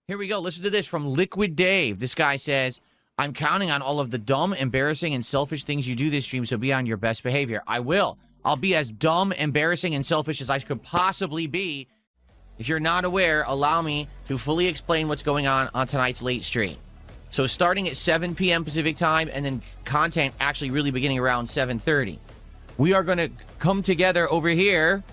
Here we go. Listen to this from Liquid Dave. This guy says, I'm counting on all of the dumb, embarrassing, and selfish things you do this stream, so be on your best behavior. I will. I'll be as dumb, embarrassing, and selfish as I could possibly be. If you're not aware, allow me to fully explain what's going on tonight's late stream. So starting at 7 p.m. Pacific time, and then content actually really beginning around 7:30. We are going to come together over here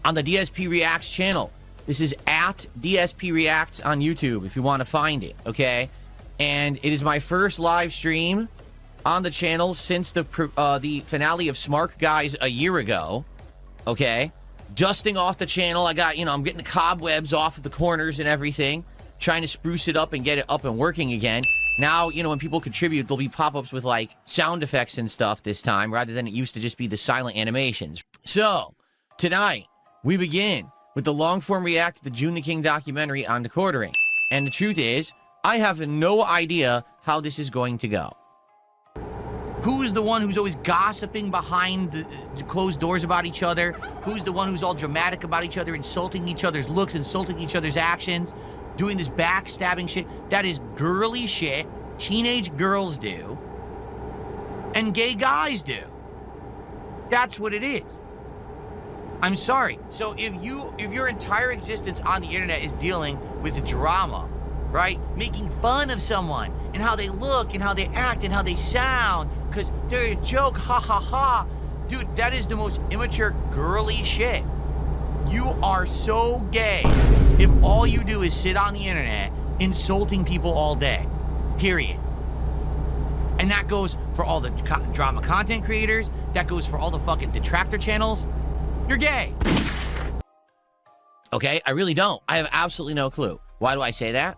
on the DSP Reacts channel. This is at DSP Reacts on YouTube if you want to find it, okay? And it is my first live stream on the channel since the finale of Smart Guys a year ago, okay? Dusting off the channel. I got, I'm getting the cobwebs off of the corners and everything, trying to spruce it up and get it up and working again. Now, when people contribute, there'll be pop-ups with, like, sound effects and stuff this time, rather than it used to just be the silent animations. So, tonight, we begin with the long-form react to the June the King documentary on the quartering. And the truth is, I have no idea how this is going to go. Who's the one who's always gossiping behind the closed doors about each other? Who's the one who's all dramatic about each other, insulting each other's looks, insulting each other's actions, doing this backstabbing shit? That is girly shit teenage girls do and gay guys do. That's what it is. I'm sorry. So if your entire existence on the internet is dealing with drama, right? Making fun of someone and how they look and how they act and how they sound because they're a joke, ha ha ha. Dude, that is the most immature girly shit. You are so gay if all you do is sit on the internet insulting people all day, period. And that goes for all the drama content creators. That goes for all the fucking detractor channels. You're gay. Okay, I really don't. I have absolutely no clue. Why do I say that?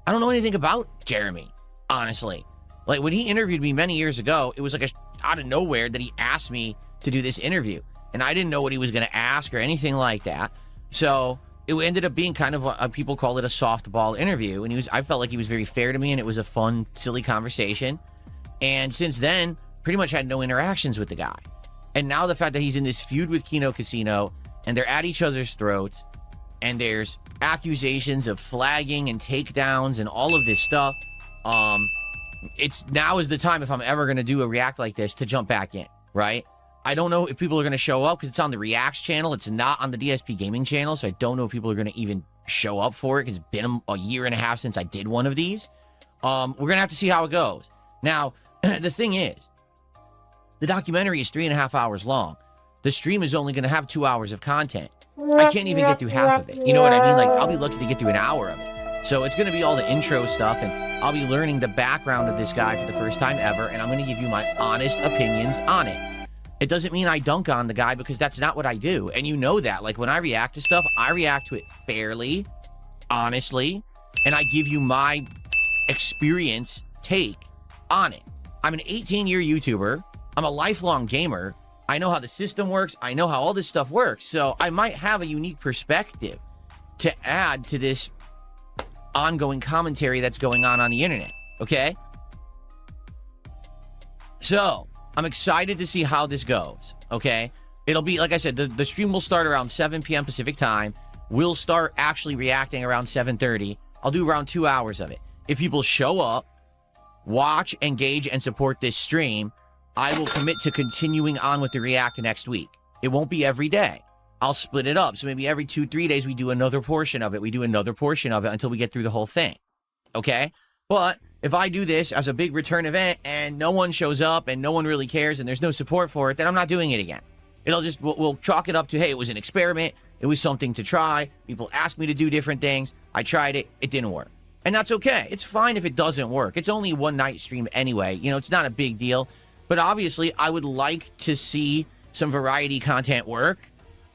I don't know anything about Jeremy, honestly. Like, when he interviewed me many years ago, it was like out of nowhere that he asked me to do this interview. And I didn't know what he was going to ask or anything like that. So it ended up being kind of people call it a softball interview. And I felt like he was very fair to me, and it was a fun, silly conversation. And since then, pretty much had no interactions with the guy. And now the fact that he's in this feud with Kino Casino, and they're at each other's throats, and there's accusations of flagging and takedowns and all of this stuff, now is the time, if I'm ever going to do a react like this, to jump back in, right? I don't know if people are going to show up because it's on the Reacts channel. It's not on the DSP Gaming channel, so I don't know if people are going to even show up for it because it's been a year and a half since I did one of these. We're going to have to see how it goes. Now, the thing is, the documentary is 3.5 hours long. The stream is only going to have 2 hours of content. I can't even get through half of it. You know what I mean? Like, I'll be lucky to get through an hour of it. So it's going to be all the intro stuff, and I'll be learning the background of this guy for the first time ever, and I'm going to give you my honest opinions on it. It doesn't mean I dunk on the guy, because that's not what I do. And you know that. Like, when I react to stuff, I react to it fairly, honestly, and I give you my experience take on it. I'm an 18-year YouTuber. I'm a lifelong gamer. I know how the system works. I know how all this stuff works. So I might have a unique perspective to add to this ongoing commentary that's going on the internet. Okay? So I'm excited to see how this goes. Okay? It'll be, like I said, the stream will start around 7 p.m. Pacific time. We'll start actually reacting around 7:30. I'll do around 2 hours of it. If people show up, watch, engage, and support this stream, I will commit to continuing on with the react next week. It won't be every day. I'll split it up. So maybe every 2-3 days we do another portion of it. We do another portion of it until we get through the whole thing. Okay? But if I do this as a big return event and no one shows up and no one really cares and there's no support for it, then I'm not doing it again. We'll chalk it up to, hey, it was an experiment. It was something to try. People asked me to do different things. I tried it. It didn't work. And that's okay. It's fine if it doesn't work. It's only a one-night stream anyway. It's not a big deal. But obviously, I would like to see some variety content work.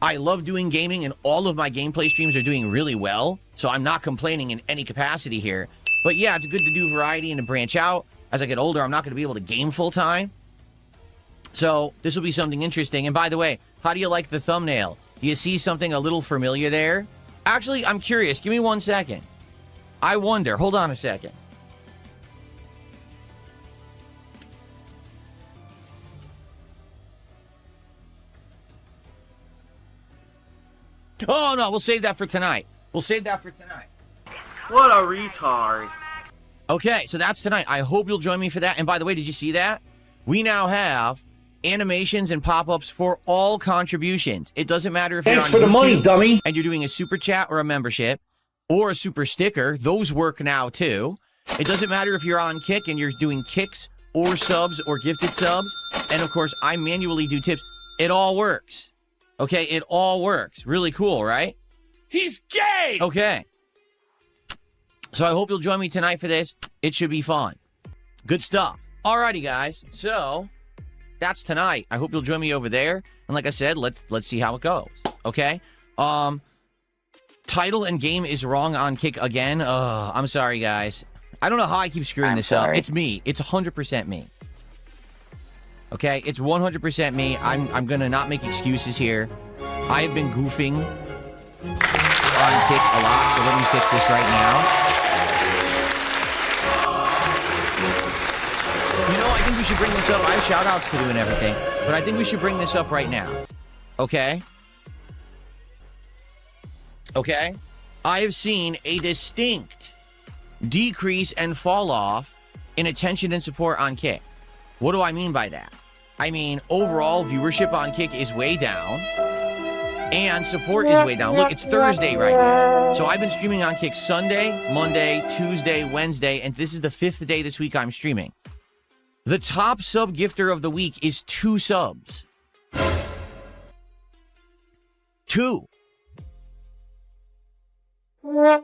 I love doing gaming, and all of my gameplay streams are doing really well. So I'm not complaining in any capacity here. But yeah, it's good to do variety and to branch out. As I get older, I'm not going to be able to game full-time. So this will be something interesting. And by the way, how do you like the thumbnail? Do you see something a little familiar there? Actually, I'm curious. Give me 1 second. I wonder. Hold on a second. Oh, no, we'll save that for tonight. We'll save that for tonight. What a retard. Okay, so that's tonight. I hope you'll join me for that. And by the way, did you see that? We now have animations and pop-ups for all contributions. It doesn't matter if Thanks you're on for the YouTube money, dummy. and you're doing a super chat or a membership or a super sticker. Those work now too. It doesn't matter if you're on Kick and you're doing kicks or subs or gifted subs. And of course, I manually do tips. It all works. Okay, it all works. Really cool, right? He's gay! Okay. So I hope you'll join me tonight for this. It should be fun. Good stuff. Alrighty, guys. So that's tonight. I hope you'll join me over there. And like I said, let's see how it goes. Okay. Title and game is wrong on Kick again. I'm sorry, guys. I don't know how I keep screwing this up. It's me. It's 100% me. Okay, it's 100% me. I'm gonna not make excuses here. I have been goofing on Kick a lot, so let me fix this right now. You know, I think we should bring this up. I have shout-outs to do and everything, but I think we should bring this up right now. Okay? Okay? I have seen a distinct decrease and fall off in attention and support on Kick. What do I mean by that? I mean, overall viewership on Kick is way down, and support is way down. Look, it's Thursday right now. So I've been streaming on Kick Sunday, Monday, Tuesday, Wednesday, and this is the 5th day this week I'm streaming. The top sub gifter of the week is 2 subs. 2. I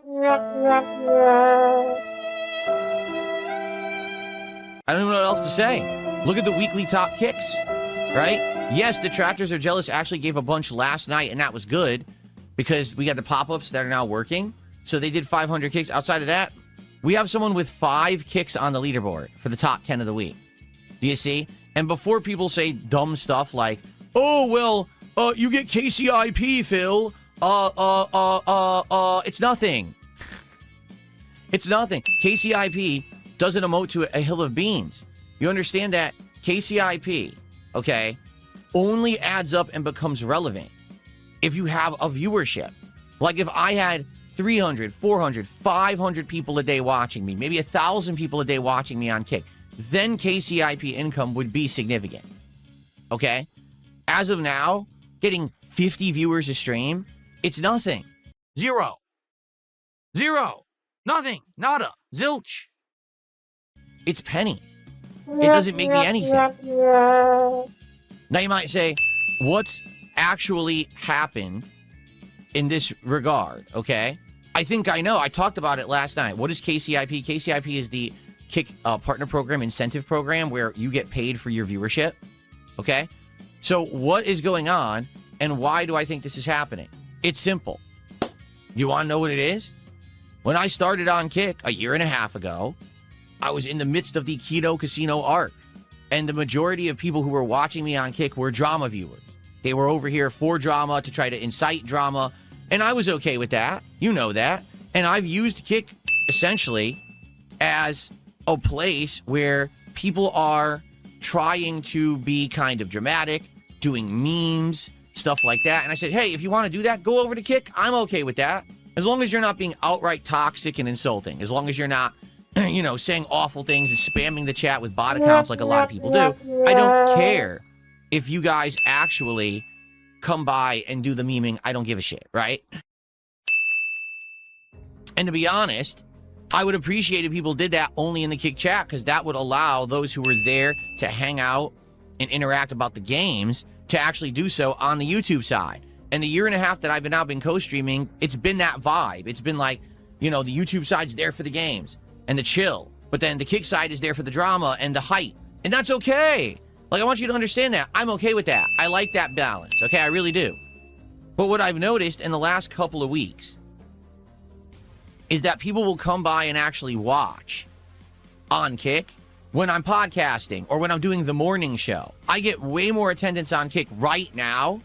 don't even know what else to say. Look at the weekly top kicks, right? Yes, detractors are jealous actually gave a bunch last night, and that was good because we got the pop-ups that are now working. So they did 500 kicks. Outside of that, we have someone with 5 kicks on the leaderboard for the top 10 of the week. Do you see? And before people say dumb stuff like, oh, well, you get KCIP, Phil. It's nothing. It's nothing. KCIP doesn't emote to a hill of beans. You understand that KCIP, okay, only adds up and becomes relevant if you have a viewership. Like if I had 300, 400, 500 people a day watching me, maybe 1,000 people a day watching me on Kick, then KCIP income would be significant. Okay? As of now, getting 50 viewers a stream, it's nothing. Zero. Nothing. Nada. Zilch. It's pennies. It doesn't make me anything. Now you might say, what's actually happened in this regard, okay? I think I know. I talked about it last night. What is KCIP? KCIP is the Kick Partner Program Incentive Program where you get paid for your viewership, okay? So what is going on and why do I think this is happening? It's simple. You want to know what it is? When I started on Kick a year and a half ago, I was in the midst of the Kino Casino arc, and the majority of people who were watching me on Kick were drama viewers. They were over here for drama, to try to incite drama, and I was okay with that. You know that. And I've used Kick essentially as a place where people are trying to be kind of dramatic, doing memes, stuff like that. And I said, hey, if you want to do that, go over to Kick. I'm okay with that. As long as you're not being outright toxic and insulting. As long as you're not, you know, saying awful things and spamming the chat with bot accounts like a lot of people do. I don't care if you guys actually come by and do the memeing. I don't give a shit, right? And to be honest, I would appreciate if people did that only in the Kick chat, because that would allow those who were there to hang out and interact about the games to actually do so on the YouTube side. And the year and a half that I've now been co-streaming, it's been that vibe. It's been like, you know, the YouTube side's there for the games and the chill, but then the Kick side is there for the drama and the hype. And that's okay. Like, I want you to understand that. I'm okay with that. I like that balance, okay? I really do. But what I've noticed in the last couple of weeks is that people will come by and actually watch on Kick when I'm podcasting or when I'm doing the morning show. I get way more attendance on Kick right now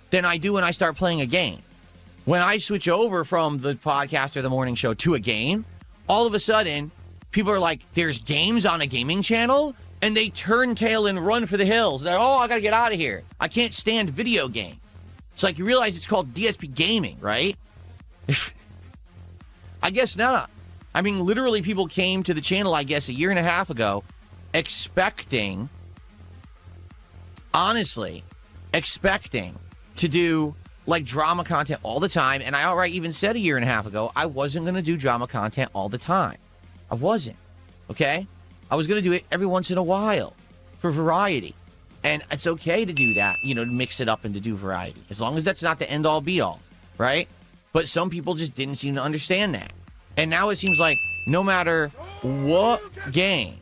than I do when I start playing a game. When I switch over from the podcast or the morning show to a game, all of a sudden, people are like, there's games on a gaming channel? And they turn tail and run for the hills. They're, oh, I gotta get out of here. I can't stand video games. It's like, you realize it's called DSP gaming, right? I guess not. I mean, literally people came to the channel, I guess, a year and a half ago expecting, honestly, expecting to do like drama content all the time. And I outright even said a year and a half ago, I wasn't going to do drama content all the time. I wasn't. Okay? I was going to do it every once in a while for variety. And it's okay to do that, you know, to mix it up and to do variety, as long as that's not the end all be all, right? But some people just didn't seem to understand that. And now it seems like no matter what game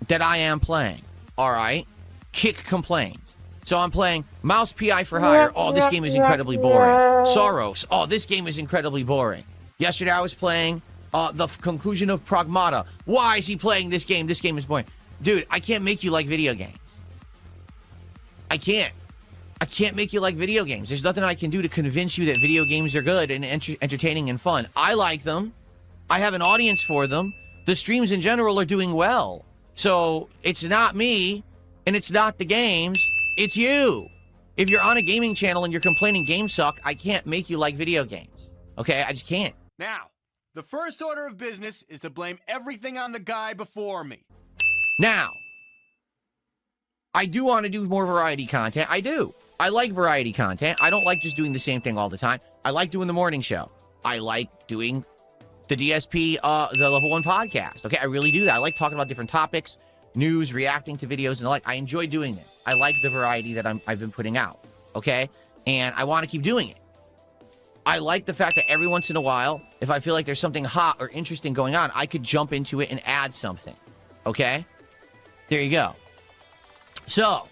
that I am playing, all right, Kick complains. So I'm playing Mouse PI for Hire. Oh, this game is incredibly boring. Soros. Oh, this game is incredibly boring. Yesterday I was playing the conclusion of Pragmata. Why is he playing this game? This game is boring. Dude, I can't make you like video games. I can't make you like video games. There's nothing I can do to convince you that video games are good and entertaining and fun. I like them. I have an audience for them. The streams in general are doing well. So it's not me and it's not the games. It's you. If you're on a gaming channel and you're complaining games suck, I can't make you like video games. Okay? I just can't. Now, the first order of business is to blame everything on the guy before me. Now, I do want to do more variety content. I do. I like variety content. I don't like just doing the same thing all the time. I like doing the morning show. I like doing the DSP, the Level 1 podcast. Okay, I really do that. I like talking about different topics, news, reacting to videos, and the like. I enjoy doing this. I like the variety that I've been putting out. Okay, and I want to keep doing it. I like the fact that every once in a while, if I feel like there's something hot or interesting going on, I could jump into it and add something. Okay, there you go. So,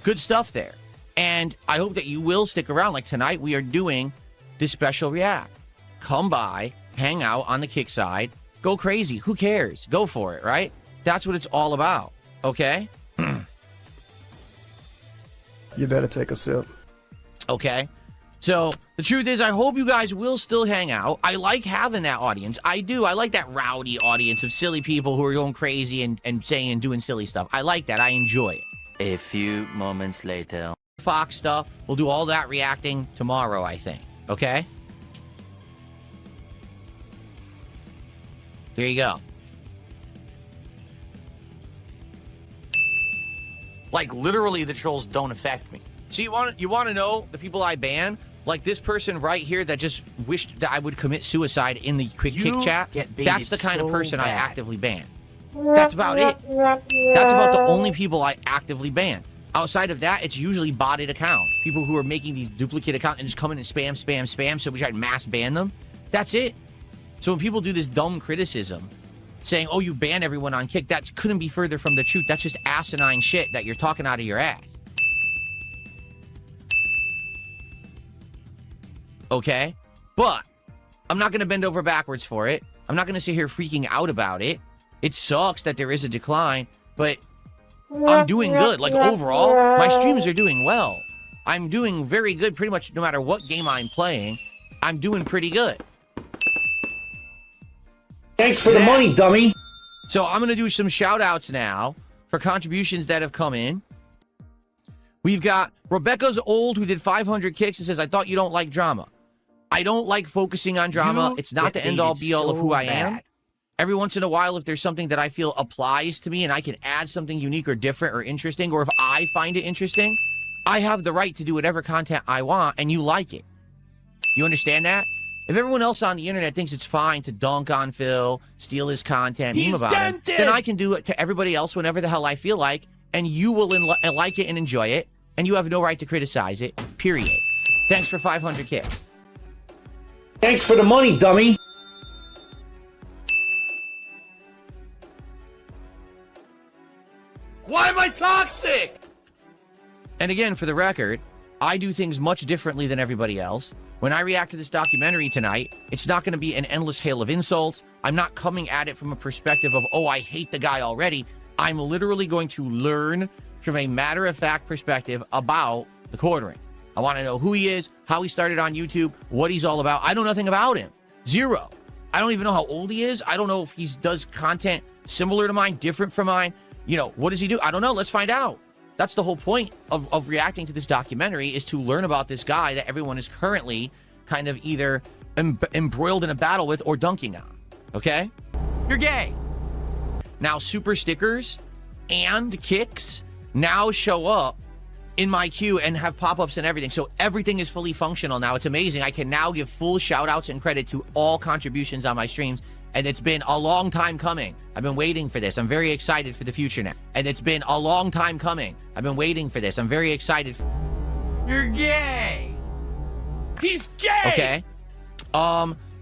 good stuff there. And I hope that you will stick around. Like tonight, we are doing this special react. Come by, hang out on the Kick side, go crazy. Who cares? Go for it, right? That's what it's all about, okay? You better take a sip. Okay? So, the truth is, I hope you guys will still hang out. I like having that audience. I do. I like that rowdy audience of silly people who are going crazy and saying and doing silly stuff. I like that. I enjoy it. A few moments later. Fox stuff. We'll do all that reacting tomorrow, I think. Okay? There you go. Like, literally, the trolls don't affect me. So you want to know the people I ban? Like this person right here that just wished that I would commit suicide in the quick kick chat. That's the kind of person I actively ban. That's about it. That's about the only people I actively ban. Outside of that, it's usually botted accounts. People who are making these duplicate accounts and just come in and spam, so we try to mass ban them. That's it. So when people do this dumb criticism, saying, oh, you ban everyone on Kick, that couldn't be further from the truth. That's just asinine shit that you're talking out of your ass. Okay? But I'm not going to bend over backwards for it. I'm not going to sit here freaking out about it. It sucks that there is a decline, but I'm doing good. Like, overall, my streams are doing well. I'm doing very good pretty much no matter what game I'm playing. I'm doing pretty good. Thanks for the money, dummy. So I'm going to do some shout-outs now for contributions that have come in. We've got Rebecca's Old, who did 500 kicks and says, I thought you don't like drama. I don't like focusing on drama. It's not the end-all, be-all of who I am. Every once in a while, if there's something that I feel applies to me and I can add something unique or different or interesting, or if I find it interesting, I have the right to do whatever content I want, and you like it. You understand that? If everyone else on the internet thinks it's fine to dunk on Phil, steal his content, meme about him, then I can do it to everybody else whenever the hell I feel like, and you will like it and enjoy it, and you have no right to criticize it, period. Thanks for 500 kicks. Thanks for the money, dummy. Why am I toxic? And again, for the record, I do things much differently than everybody else. When I react to this documentary tonight, it's not going to be an endless hail of insults. I'm not coming at it from a perspective of, oh, I hate the guy already. I'm literally going to learn from a matter-of-fact perspective about the quartering. I want to know who he is, how he started on YouTube, what he's all about. I know nothing about him. Zero. I don't even know how old he is. I don't know if he does content similar to mine, different from mine. You know, what does he do? I don't know. Let's find out. That's the whole point of reacting to this documentary, is to learn about this guy that everyone is currently kind of either embroiled in a battle with or dunking on. Okay? You're gay. Now, super stickers and kicks now show up in my queue and have pop-ups and everything. So everything is fully functional now. It's amazing. I can now give full shout-outs and credit to all contributions on my streams. And it's been a long time coming. I've been waiting for this. I'm very excited for the future now. And it's been a long time coming. I've been waiting for this. I'm very excited. You're gay. He's gay! Okay.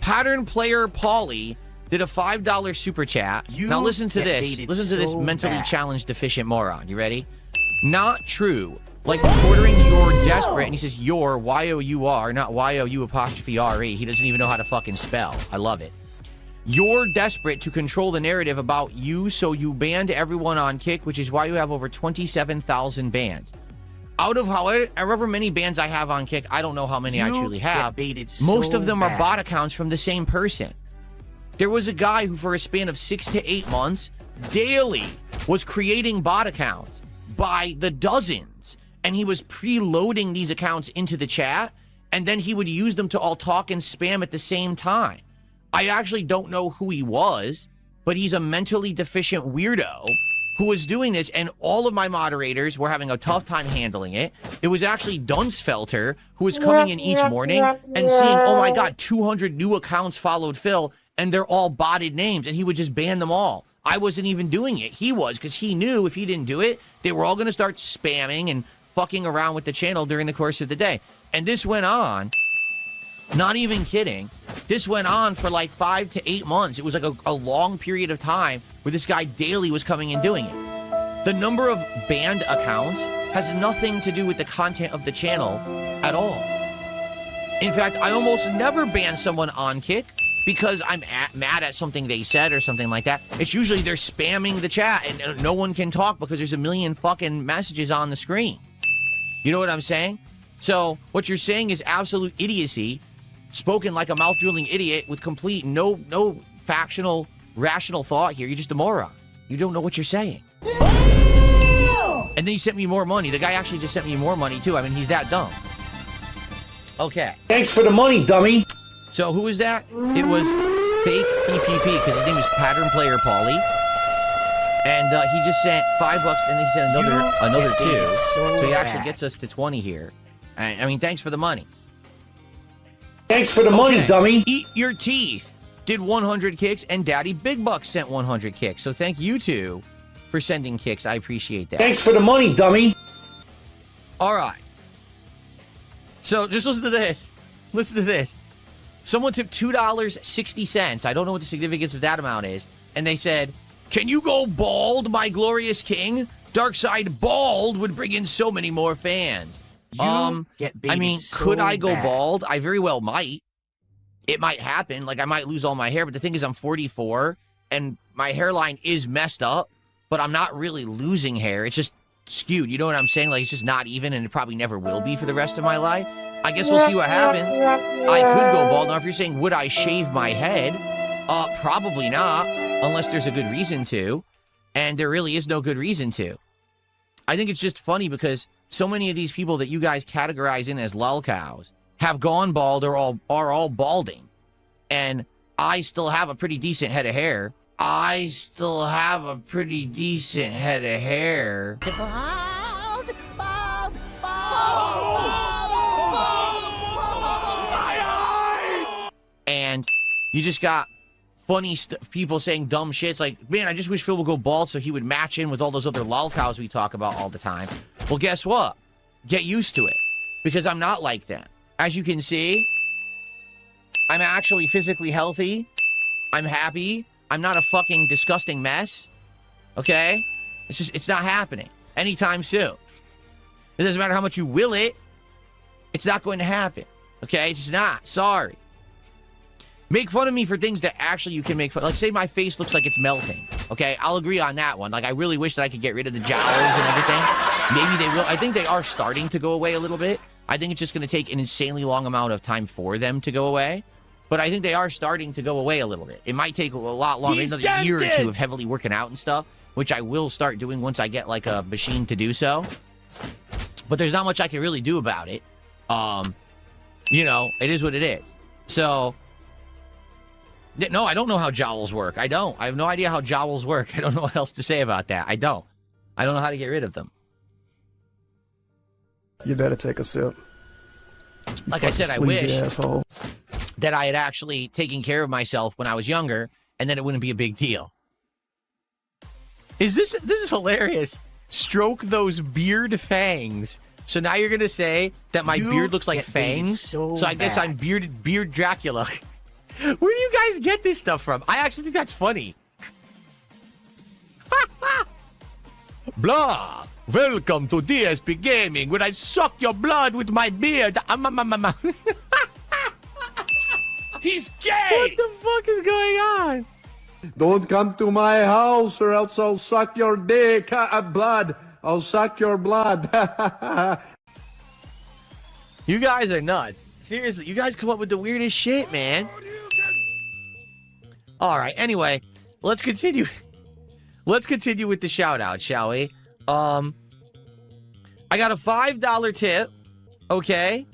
Pattern player Pauly did a $5 super chat. Now listen to this. Listen to this mentally challenged deficient moron. You ready? Not true. Like ordering your desperate, and he says your, Y-O-U-R, not Y-O-U-R-E. He doesn't even know how to fucking spell. I love it. You're desperate to control the narrative about you, so you banned everyone on Kick, which is why you have over 27,000 bans. Out of however many bans I have on Kick, I don't know how many I truly have. Most of them are bot accounts from the same person. There was a guy who, for a span of 6 to 8 months, daily was creating bot accounts by the dozens. And he was preloading these accounts into the chat, and then he would use them to all talk and spam at the same time. I actually don't know who he was, but he's a mentally deficient weirdo who was doing this, and all of my moderators were having a tough time handling it. It was actually Dunsfelter who was coming in each morning and seeing, oh my God, 200 new accounts followed Phil, and they're all botted names, and he would just ban them all. I wasn't even doing it. He was, because he knew if he didn't do it, they were all going to start spamming and fucking around with the channel during the course of the day. And this went on, not even kidding, this went on for like 5 to 8 months. It was like a long period of time where this guy daily was coming and doing it. The number of banned accounts has nothing to do with the content of the channel at all. In fact, I almost never ban someone on Kick because I'm mad at something they said or something like that. It's usually they're spamming the chat and no one can talk because there's a million fucking messages on the screen. You know what I'm saying? So what you're saying is absolute idiocy, spoken like a mouth-drooling idiot with complete no factional, rational thought here. You're just a moron. You don't know what you're saying. And then he sent me more money. The guy actually just sent me more money, too. I mean, he's that dumb. Okay. Thanks for the money, dummy. So who is that? It was fake PPP, because his name is Pattern Player Pauly. And he just sent $5, and then he sent another 2. So he actually gets us to 20 here. I mean, thanks for the money. Thanks for the money, dummy. Eat Your Teeth did 100 kicks, and Daddy Big Bucks sent 100 kicks. So thank you two for sending kicks. I appreciate that. Thanks for the money, dummy. All right. So just listen to this. Listen to this. Someone took $2.60. I don't know what the significance of that amount is. And they said, "Can you go bald, my glorious king? Darkside bald would bring in so many more fans." I mean, could I go bald? I very well might. It might happen. Like, I might lose all my hair. But the thing is, I'm 44, and my hairline is messed up. But I'm not really losing hair. It's just skewed. You know what I'm saying? Like, it's just not even, and it probably never will be for the rest of my life. I guess we'll see what happens. I could go bald. Now, if you're saying, would I shave my head? Probably not, unless there's a good reason to. And there really is no good reason to. I think it's just funny because so many of these people that you guys categorize in as lolcows have gone bald or are all balding. And I still have a pretty decent head of hair. And you just got funny people saying dumb shit. It's like, man, I just wish Phil would go bald so he would match in with all those other lolcows we talk about all the time. Well, guess what? Get used to it. Because I'm not like that. As you can see, I'm actually physically healthy. I'm happy. I'm not a fucking disgusting mess. Okay? It's not happening anytime soon. It doesn't matter how much you will it. It's not going to happen. Okay? It's just not. Sorry. Make fun of me for things that actually you can make fun. Like, say my face looks like it's melting. Okay? I'll agree on that one. Like, I really wish that I could get rid of the jowls and everything. Maybe they will. I think they are starting to go away a little bit. I think it's just going to take an insanely long amount of time for them to go away. But I think they are starting to go away a little bit. It might take a lot longer, another year or two of heavily working out and stuff, which I will start doing once I get, like, a machine to do so. But there's not much I can really do about it. You know, it is what it is. So No, I don't know how jowls work. I don't. I have no idea how jowls work. I don't know what else to say about that. I don't. I don't know how to get rid of them. You better take a sip. Like I said, I wish that I had actually taken care of myself when I was younger, and then it wouldn't be a big deal. This is hilarious. Stroke those beard fangs. So now you're gonna say that my beard looks like fangs? So I guess I'm beard Dracula. Where do you guys get this stuff from? I actually think that's funny. Blah. Welcome to DSP Gaming, where I suck your blood with my beard. He's gay! What the fuck is going on? Don't come to my house or else I'll suck your dick, blood. I'll suck your blood. You guys are nuts. Seriously, you guys come up with the weirdest shit, man. All right, anyway, let's continue. Let's continue with the shout out, shall we? I got a $5 tip, okay?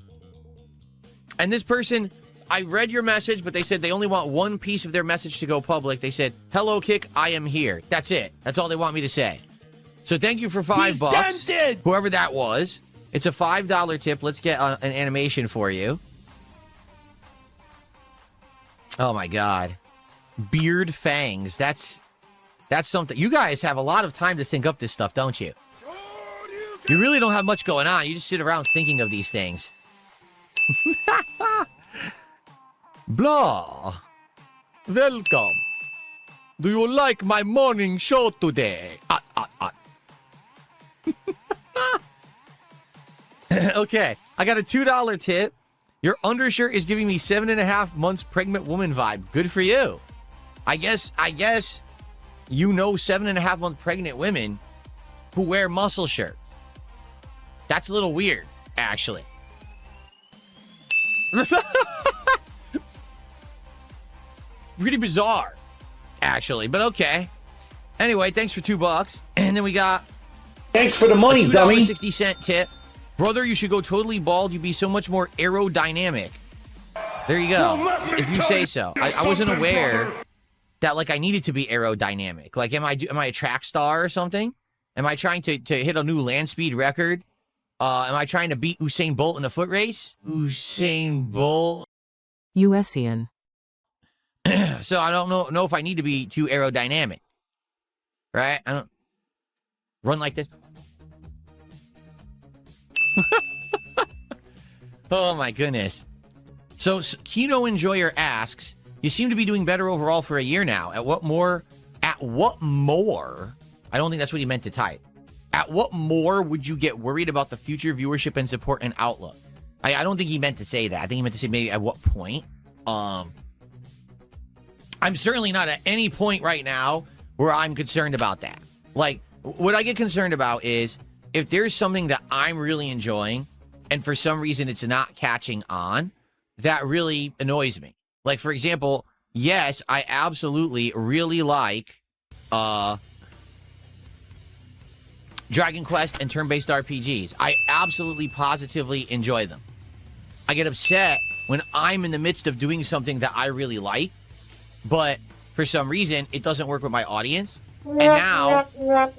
And this person, I read your message, but they said they only want one piece of their message to go public. They said, "Hello, Kick, I am here." That's it. That's all they want me to say. So thank you for $5. Tempted. Whoever that was. It's a $5 tip. Let's get an animation for you. Oh, my God. Beard fangs. That's something. You guys have a lot of time to think up this stuff, don't you? You really don't have much going on. You just sit around thinking of these things. Blah. Welcome. Do you like my morning show today? Okay, I got a $2 tip. Your undershirt is giving me 7.5 months pregnant woman vibe. Good for you. I guess you know 7.5 month pregnant women who wear muscle shirts. That's a little weird, actually. Pretty bizarre, actually, but okay. Anyway, thanks for $2. And then we got Thanks for the money, a dummy. $2.60 tip. Brother, you should go totally bald. You'd be so much more aerodynamic. There you go. If you say so. I wasn't aware that, like, I needed to be aerodynamic. Like, am I a track star or something? Am I trying to hit a new land speed record? Am I trying to beat Usain Bolt in a foot race? Usain Bolt. USian. So I don't know if I need to be too aerodynamic. Right? I don't run like this. Oh my goodness. So Kino Enjoyer asks, you seem to be doing better overall for a year now. At what more? I don't think that's what he meant to type. At what more would you get worried about the future viewership and support and outlook? I don't think he meant to say that. I think he meant to say maybe at what point. I'm certainly not at any point right now where I'm concerned about that. Like, what I get concerned about is if there's something that I'm really enjoying and for some reason it's not catching on, that really annoys me. Like, for example, yes, I absolutely really like Dragon Quest and turn-based RPGs. I absolutely, positively enjoy them. I get upset when I'm in the midst of doing something that I really like, but for some reason, it doesn't work with my audience. And now,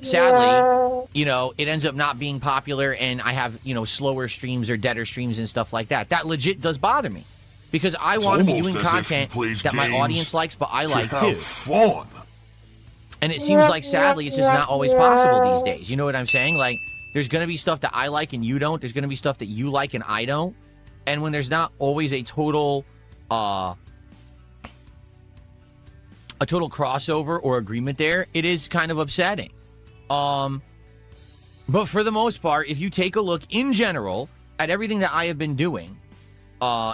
sadly, it ends up not being popular and I have, slower streams or deader streams and stuff like that. That legit does bother me because I want to be doing content that my audience likes, but I like too. Fun. And it seems like, sadly, it's just not always possible these days. You know what I'm saying? Like, there's going to be stuff that I like and you don't. There's going to be stuff that you like and I don't. And when there's not always a total crossover or agreement there, it is kind of upsetting. But for the most part, if you take a look in general at everything that I have been doing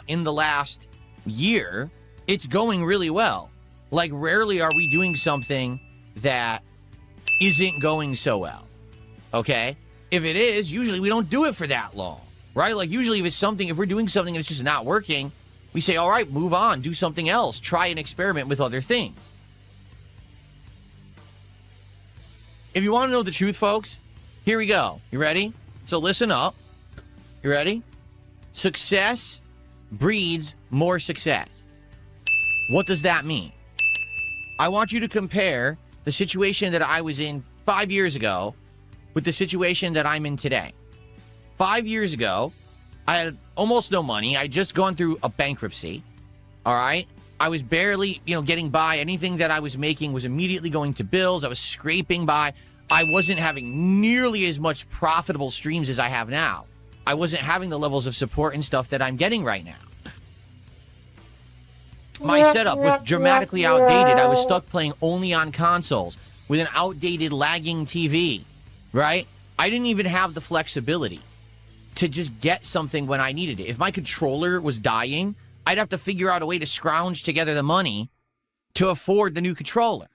in the last year, it's going really well. Like, rarely are we doing something that isn't going so well. Okay? If it is, usually we don't do it for that long. Right? Like, usually if we're doing something and it's just not working, we say, all right, move on, do something else, try and experiment with other things. If you want to know the truth, folks, here we go. You ready? So listen up. You ready? Success breeds more success. What does that mean? I want you to compare the situation that I was in 5 years ago with the situation that I'm in today. 5 years ago, I had almost no money. I had just gone through a bankruptcy. All right. I was barely, getting by. Anything that I was making was immediately going to bills. I was scraping by. I wasn't having nearly as much profitable streams as I have now. I wasn't having the levels of support and stuff that I'm getting right now. My setup was dramatically outdated. I was stuck playing only on consoles with an outdated lagging TV, right? I didn't even have the flexibility to just get something when I needed it. If my controller was dying, I'd have to figure out a way to scrounge together the money to afford the new controller.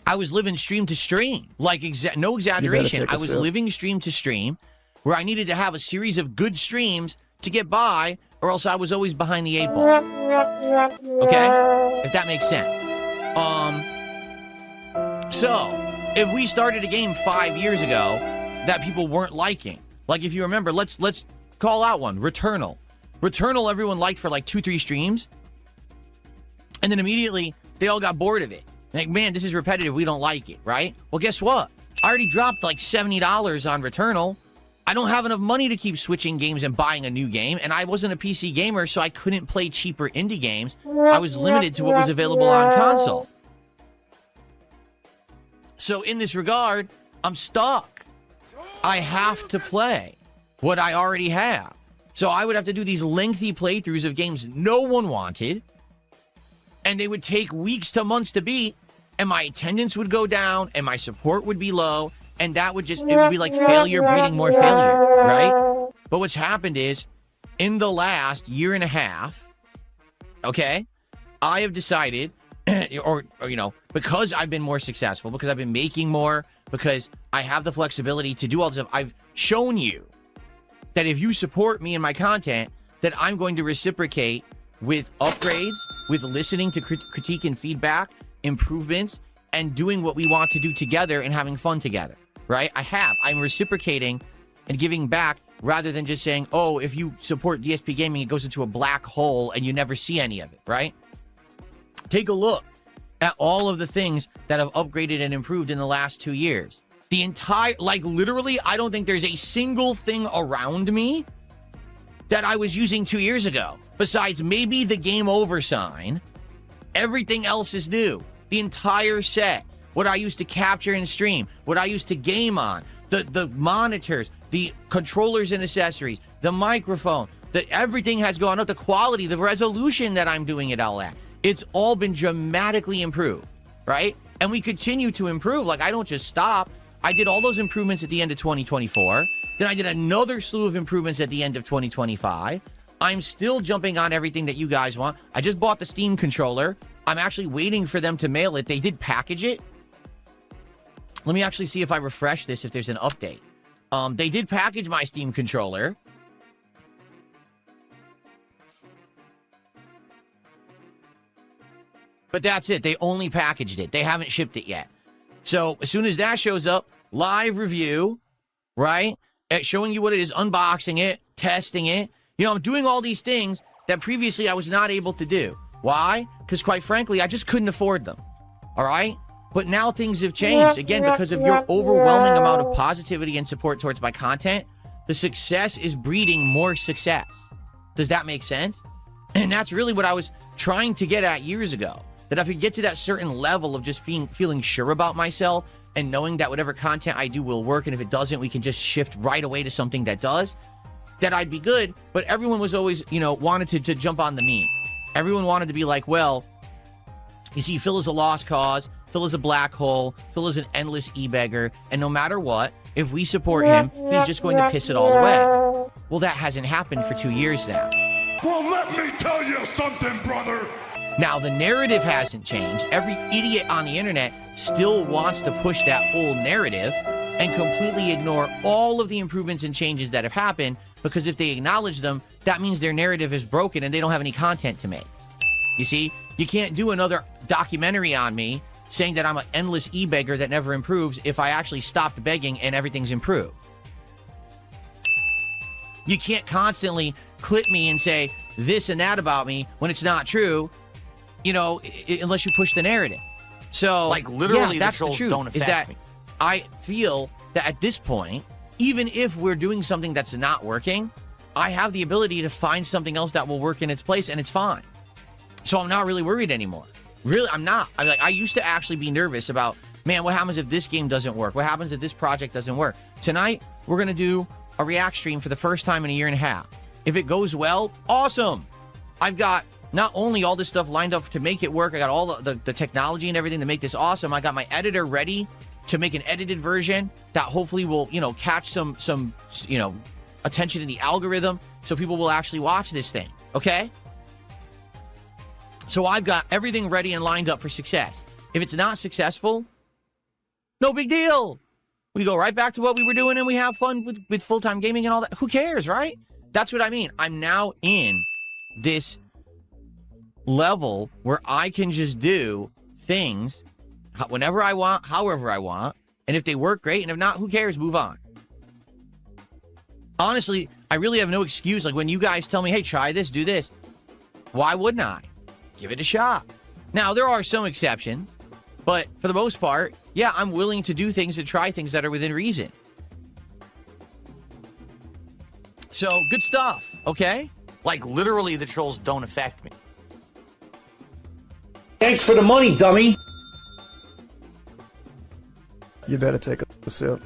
I was living stream to stream, like no exaggeration. I was living stream to stream where I needed to have a series of good streams to get by, or else I was always behind the 8 ball. Okay? If that makes sense. So, if we started a game 5 years ago that people weren't liking, like if you remember, let's call out one, Returnal. Returnal everyone liked for like 2-3 streams, and then immediately they all got bored of it. Like, man, this is repetitive, we don't like it, right? Well, guess what? I already dropped like $70 on Returnal. I don't have enough money to keep switching games and buying a new game, and I wasn't a PC gamer, so I couldn't play cheaper indie games. I was limited to what was available on console. So in this regard, I'm stuck. I have to play what I already have. So I would have to do these lengthy playthroughs of games no one wanted, and they would take weeks to months to beat, and my attendance would go down, and my support would be low, and that would it would be like failure breeding more failure, right? But what's happened is, in the last year and a half, okay, I have decided, or because I've been more successful, because I've been making more, because I have the flexibility to do all this stuff, I've shown you that if you support me and my content, that I'm going to reciprocate with upgrades, with listening to critique and feedback, improvements, and doing what we want to do together and having fun together, right? I'm reciprocating and giving back rather than just saying, oh, if you support DSP Gaming, it goes into a black hole and you never see any of it, right? Take a look at all of the things that have upgraded and improved in the last 2 years. The entire, literally, I don't think there's a single thing around me that I was using 2 years ago. Besides maybe the game over sign, everything else is new. The entire set, what I used to capture and stream, what I used to game on, the monitors, the controllers and accessories, the microphone, everything has gone up. The quality, the resolution that I'm doing it all at, it's all been dramatically improved, right? And we continue to improve. Like, I don't just stop. I did all those improvements at the end of 2024. Then I did another slew of improvements at the end of 2025. I'm still jumping on everything that you guys want. I just bought the Steam controller. I'm actually waiting for them to mail it. They did package it. Let me actually see if I refresh this, if there's an update. They did package my Steam controller. But that's it. They only packaged it. They haven't shipped it yet. So as soon as that shows up, live review, right? Showing you what it is, unboxing it, testing it. I'm doing all these things that previously I was not able to do. Why? Because quite frankly, I just couldn't afford them. All right? But now things have changed. Again, because of your overwhelming amount of positivity and support towards my content, the success is breeding more success. Does that make sense? And that's really what I was trying to get at years ago. That if I could get to that certain level of just feeling sure about myself and knowing that whatever content I do will work, and if it doesn't, we can just shift right away to something that does, that I'd be good. But everyone was always, wanted to jump on the meme. Everyone wanted to be like, well, you see, Phil is a lost cause, Phil is a black hole, Phil is an endless e-beggar, and no matter what, if we support him, he's just going to piss it all away. Well, that hasn't happened for 2 years now. Well, let me tell you something, brother. Now, the narrative hasn't changed. Every idiot on the internet still wants to push that whole narrative and completely ignore all of the improvements and changes that have happened, because if they acknowledge them, that means their narrative is broken and they don't have any content to make. You see, you can't do another documentary on me saying that I'm an endless e-beggar that never improves if I actually stopped begging and everything's improved. You can't constantly clip me and say this and that about me when it's not true, you know, unless you push the narrative. So, Like, literally, yeah, that's the trolls truth, don't is affect that me. I feel that at this point, even if we're doing something that's not working, I have the ability to find something else that will work in its place, and it's fine. So I'm not really worried anymore. Really, I'm not. I'm like, I used to actually be nervous about, man, what happens if this game doesn't work? What happens if this project doesn't work? Tonight, we're going to do a React stream for the first time in a year and a half. If it goes well, awesome. I've got not only all this stuff lined up to make it work, I got all the technology and everything to make this awesome. I got my editor ready to make an edited version that hopefully will, you know, catch some you know, attention in the algorithm so people will actually watch this thing, okay? So I've got everything ready and lined up for success. If it's not successful, no big deal. We go right back to what we were doing and we have fun with full-time gaming and all that. Who cares, right? That's what I mean. I'm now in this level where I can just do things whenever I want, however I want. And if they work, great. And if not, who cares? Move on. Honestly, I really have no excuse. Like when you guys tell me, hey, try this, do this. Why wouldn't I? Give it a shot. Now, there are some exceptions, but for the most part, yeah, I'm willing to do things and try things that are within reason. So, good stuff, okay? Like, literally, the trolls don't affect me. Thanks for the money, dummy. You better take a sip.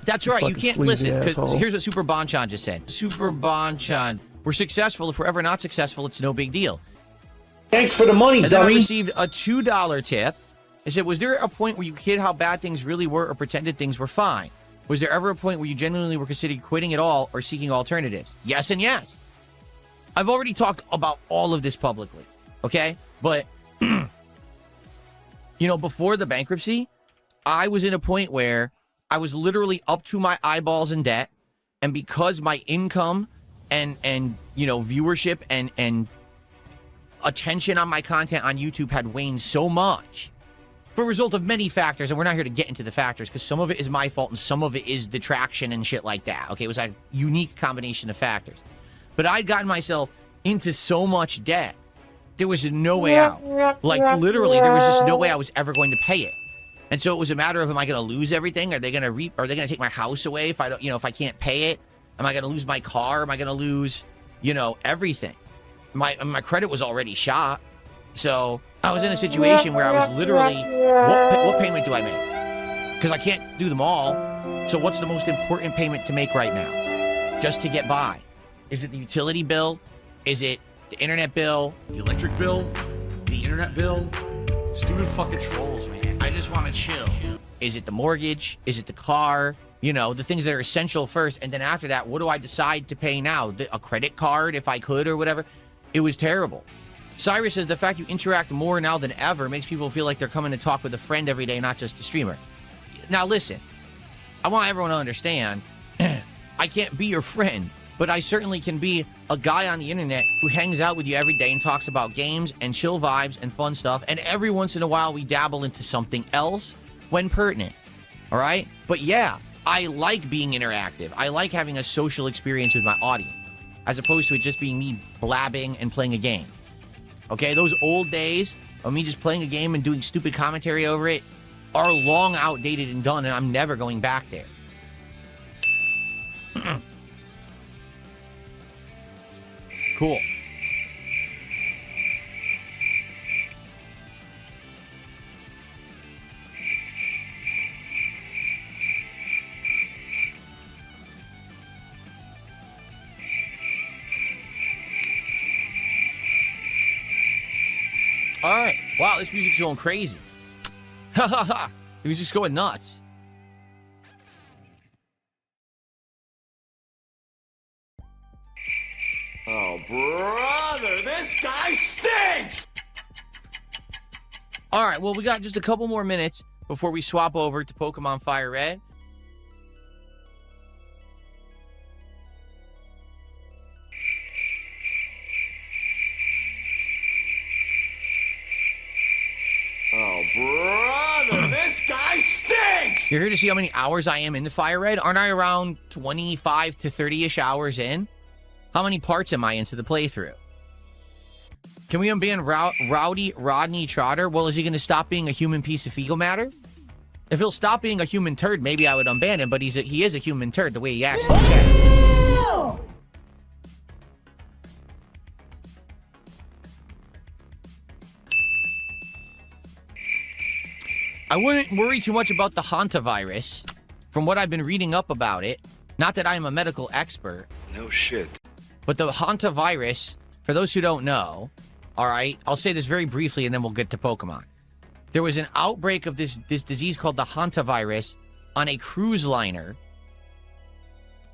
That's You right, you fucking can't sleazy listen. 'Cause asshole. here's what Super Bonchan just said. Super Bonchan, we're successful. If we're ever not successful, it's no big deal. Thanks for the money, And then I dummy. received a $2 tip. It said, was there a point where you hid how bad things really were or pretended things were fine? Was there ever a point where you genuinely were considering quitting it all or seeking alternatives? Yes and yes. I've already talked about all of this publicly, okay? But, you know, before the bankruptcy, I was in a point where I was literally up to my eyeballs in debt. And because my income and you know, viewership and attention on my content on YouTube had waned so much for a result of many factors, and we're not here to get into the factors because some of it is my fault and some of it is the traction and shit like that. Okay, it was a unique combination of factors. But I'd gotten myself into so much debt, there was no way out. Like, literally, there was just no way I was ever going to pay it. And so it was a matter of, am I going to lose everything? Are they going to take my house away if I don't, you know, if I can't pay it? Am I going to lose my car? Am I going to lose, you know, everything? My credit was already shot. So I was in a situation where I was literally, what payment do I make? Because I can't do them all. So what's the most important payment to make right now? Just to get by. Is it the utility bill? Is it the internet bill? The electric bill? The internet bill? Stupid fucking trolls, man. I just want to chill. Is it the mortgage? Is it the car? You know, the things that are essential first. And then after that, what do I decide to pay now? A credit card if I could or whatever? It was terrible. Cyrus says the fact you interact more now than ever makes people feel like they're coming to talk with a friend every day, not just a streamer. Now listen, I want everyone to understand, I can't be your friend, but I certainly can be a guy on the internet who hangs out with you every day and talks about games and chill vibes and fun stuff. And every once in a while, we dabble into something else when pertinent. All right? But yeah, I like being interactive. I like having a social experience with my audience, as opposed to it just being me blabbing and playing a game. Okay? Those old days of me just playing a game and doing stupid commentary over it are long outdated and done, and I'm never going back there. Cool. All right. Wow, this music's going crazy. Ha ha ha. The music's going nuts. Oh, brother, this guy stinks! All right, well, we got just a couple more minutes before we swap over to Pokemon Fire Red. Oh, brother, this guy stinks! You're here to see how many hours I am into Fire Red? Aren't I around 25 to 30-ish hours in? How many parts am I into the playthrough? Can we unban Rowdy Rodney Trotter? Well, is he going to stop being a human piece of fecal matter? If he'll stop being a human turd, maybe I would unban him, but he is a human turd the way he acts. I wouldn't worry too much about the hantavirus. From what I've been reading up about it, not that I'm a medical expert. No shit. But the hantavirus, for those who don't know, all right, I'll say this very briefly and then we'll get to Pokemon. There was an outbreak of this disease called the hantavirus on a cruise liner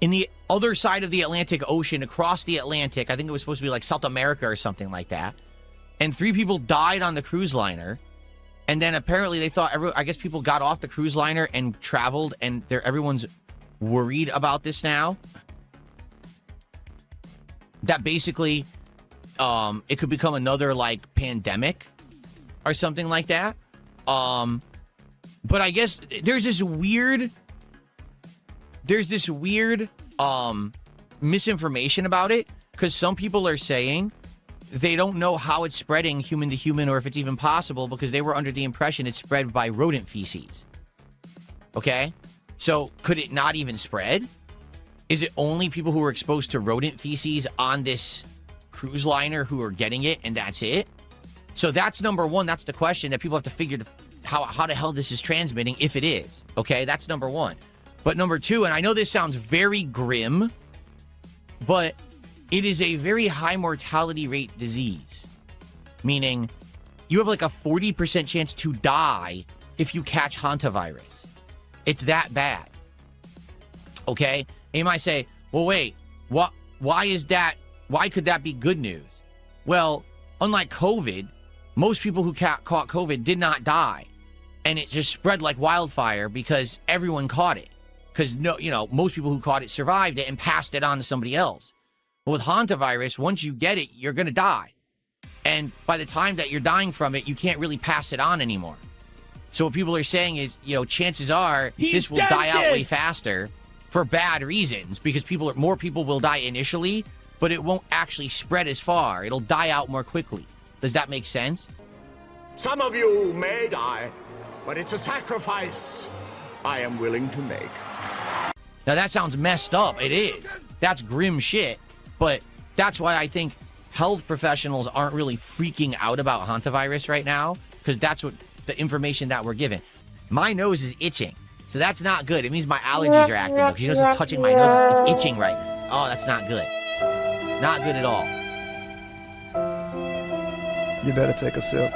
in the other side of the Atlantic Ocean, across the Atlantic. I think it was supposed to be like South America or something like that. And 3 people died on the cruise liner. And then apparently they thought, I guess people got off the cruise liner and traveled, and everyone's worried about this now. That basically, it could become another like pandemic or something like that. But I guess there's this weird misinformation about it, because some people are saying they don't know how it's spreading human to human, or if it's even possible, because they were under the impression it's spread by rodent feces. Okay? So could it not even spread? Is it only people who are exposed to rodent feces on this cruise liner who are getting it, and that's it? So that's number one. That's the question that people have to figure how the hell this is transmitting, if it is. Okay? That's number one. But number two, and I know this sounds very grim, but it is a very high mortality rate disease, meaning you have like a 40% chance to die if you catch hantavirus. It's that bad. Okay? And you might say, well, wait, why is that? Why could that be good news? Well, unlike COVID, most people who caught COVID did not die. And it just spread like wildfire because everyone caught it. Because most people who caught it survived it and passed it on to somebody else. With hantavirus, once you get it, you're going to die. And by the time that you're dying from it, you can't really pass it on anymore. So what people are saying is, chances are this will die out way faster for bad reasons, because more people will die initially, but it won't actually spread as far. It'll die out more quickly. Does that make sense? Some of you may die, but it's a sacrifice I am willing to make. Now that sounds messed up. It is. That's grim shit. But that's why I think health professionals aren't really freaking out about hantavirus right now, because that's what the information that we're given. My nose is itching, so that's not good. It means my allergies are acting up, because it's touching my nose. It's itching right now. Oh, that's not good. Not good at all. You better take a sip.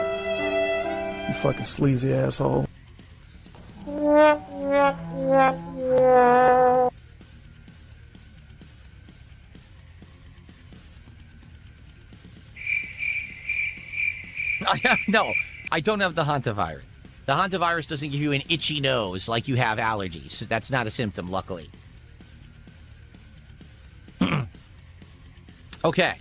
You fucking sleazy asshole. No, I don't have the hantavirus. The hantavirus doesn't give you an itchy nose like you have allergies. That's not a symptom, luckily. Okay.